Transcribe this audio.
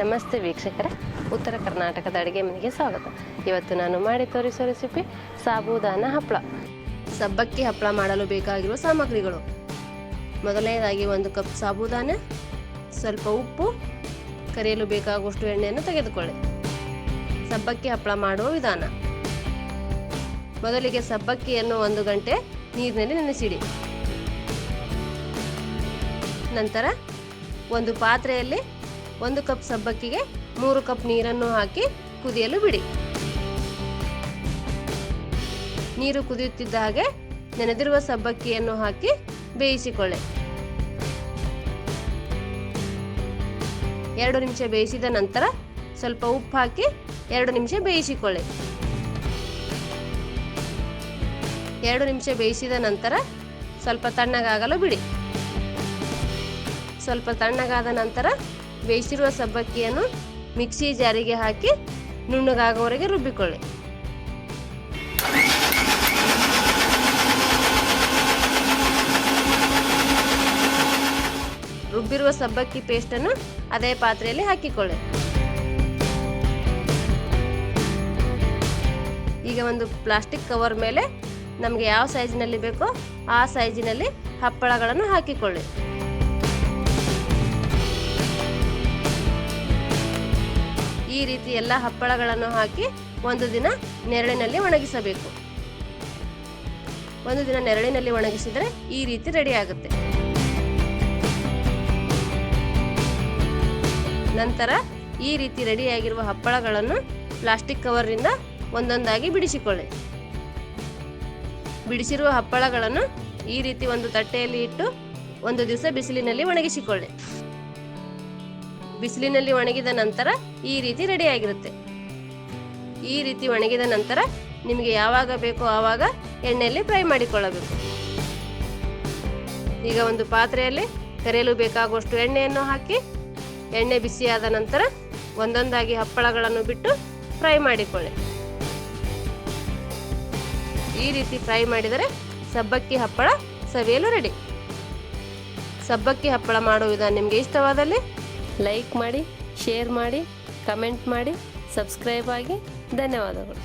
ನಮಸ್ತೆ ವೀಕ್ಷಕರೇ, ಉತ್ತರ ಕರ್ನಾಟಕದ ಅಡುಗೆ ಮನೆಗೆ ಸ್ವಾಗತ. ಇವತ್ತು ನಾನು ಮಾಡಿ ತೋರಿಸೋ ರೆಸಿಪಿ ಸಾಬೂದಾನ ಹಪ್ಪಳ. ಸಬ್ಬಕ್ಕಿ ಹಪ್ಪಳ ಮಾಡಲು ಬೇಕಾಗಿರುವ ಸಾಮಗ್ರಿಗಳು: ಮೊದಲನೇದಾಗಿ 1 ಕಪ್ ಸಾಬೂದಾನ, ಸ್ವಲ್ಪ ಉಪ್ಪು, ಕರಿಯಲು ಬೇಕಾಗುವಷ್ಟು ಎಣ್ಣೆಯನ್ನು ತೆಗೆದುಕೊಳ್ಳಿ. ಸಬ್ಬಕ್ಕಿ ಹಪ್ಪಳ ಮಾಡುವ ವಿಧಾನ: ಮೊದಲಿಗೆ ಸಬ್ಬಕ್ಕಿಯನ್ನು 1 ಗಂಟೆ ನೀರಿನಲ್ಲಿ ನೆನೆಸಿಡಿ. ನಂತರ ಒಂದು ಪಾತ್ರೆಯಲ್ಲಿ 1 ಕಪ್ ಸಬ್ಬಕ್ಕಿಗೆ 3 ಕಪ್ ನೀರನ್ನು ಹಾಕಿ ಕುದಿಯಲು ಬಿಡಿ. ನೀರು ಕುದಿಯುತ್ತಿದ್ದ ಹಾಗೆ ನೆನೆದಿರುವ ಸಬ್ಬಕ್ಕಿಯನ್ನು ಹಾಕಿ ಬೇಯಿಸಿಕೊಳ್ಳಿ. 2 ನಿಮಿಷ ಬೇಯಿಸಿದ ನಂತರ ಸ್ವಲ್ಪ ಉಪ್ಪು ಹಾಕಿ 2 ನಿಮಿಷ ಬೇಯಿಸಿಕೊಳ್ಳಿ. 2 ನಿಮಿಷ ಬೇಯಿಸಿದ ನಂತರ ಸ್ವಲ್ಪ ತಣ್ಣಗಾಗಲು ಬಿಡಿ. ಸ್ವಲ್ಪ ತಣ್ಣಗಾದ ನಂತರ ಬೇಯಿಸಿರುವ ಸಬ್ಬಕ್ಕಿಯನ್ನು ಮಿಕ್ಸಿ ಜಾರಿಗೆ ಹಾಕಿ ನುಣ್ಣಗಾಗುವವರೆಗೆ ರುಬ್ಬಿಕೊಳ್ಳಿ. ರುಬ್ಬಿರುವ ಸಬ್ಬಕ್ಕಿ ಪೇಸ್ಟನ್ನು ಅದೇ ಪಾತ್ರೆಯಲ್ಲಿ ಹಾಕಿಕೊಳ್ಳಿ. ಈಗ ಒಂದು ಪ್ಲಾಸ್ಟಿಕ್ ಕವರ್ ಮೇಲೆ ನಮಗೆ ಯಾವ ಸೈಜಿನಲ್ಲಿ ಬೇಕೋ ಆ ಸೈಜಿನಲ್ಲಿ ಹಪ್ಪಳಗಳನ್ನು ಹಾಕಿಕೊಳ್ಳಿ. ಈ ರೀತಿ ಎಲ್ಲ ಹಪ್ಪಳಗಳನ್ನು ಹಾಕಿ 1 ದಿನ ನೆರಳಿನಲ್ಲಿ ಒಣಗಿಸಬೇಕು. 1 ದಿನ ನೆರಳಿನಲ್ಲಿ ಒಣಗಿಸಿದರೆ ಈ ರೀತಿ ರೆಡಿ ಆಗುತ್ತೆ. ನಂತರ ಈ ರೀತಿ ರೆಡಿಯಾಗಿರುವ ಹಪ್ಪಳಗಳನ್ನು ಪ್ಲಾಸ್ಟಿಕ್ ಕವರ್ನಿಂದ ಒಂದೊಂದಾಗಿ ಬಿಡಿಸಿಕೊಳ್ಳಿ. ಬಿಡಿಸಿರುವ ಹಪ್ಪಳಗಳನ್ನು ಈ ರೀತಿ ಒಂದು ತಟ್ಟೆಯಲ್ಲಿ ಇಟ್ಟು 1 ದಿವಸ ಬಿಸಿಲಿನಲ್ಲಿ ಒಣಗಿಸಿಕೊಳ್ಳಿ. ಬಿಸಿಲಿನಲ್ಲಿ ಒಣಗಿದ ನಂತರ ಈ ರೀತಿ ರೆಡಿಯಾಗಿರುತ್ತೆ. ಈ ರೀತಿ ಒಣಗಿದ ನಂತರ ನಿಮಗೆ ಯಾವಾಗ ಬೇಕೋ ಆವಾಗ ಎಣ್ಣೆಯಲ್ಲಿ ಫ್ರೈ ಮಾಡಿಕೊಳ್ಳಬೇಕು. ಈಗ ಒಂದು ಪಾತ್ರೆಯಲ್ಲಿ ಕರಿಯಲು ಬೇಕಾಗುವಷ್ಟು ಎಣ್ಣೆಯನ್ನು ಹಾಕಿ ಎಣ್ಣೆ ಬಿಸಿಯಾದ ನಂತರ ಒಂದೊಂದಾಗಿ ಹಪ್ಪಳಗಳನ್ನು ಬಿಟ್ಟು ಫ್ರೈ ಮಾಡಿಕೊಳ್ಳಿ. ಈ ರೀತಿ ಫ್ರೈ ಮಾಡಿದರೆ ಸಬ್ಬಕ್ಕಿ ಹಪ್ಪಳ ಸವಿಯಲು ರೆಡಿ. ಸಬ್ಬಕ್ಕಿ ಹಪ್ಪಳ ಮಾಡುವ ವಿಧಾನ ನಿಮಗೆ ಇಷ್ಟವಾದಲ್ಲಿ ಲೈಕ್ ಮಾಡಿ, ಶೇರ್ ಮಾಡಿ, ಕಮೆಂಟ್ ಮಾಡಿ, ಸಬ್ಸ್ಕ್ರೈಬ್ ಆಗಿ. ಧನ್ಯವಾದಗಳು.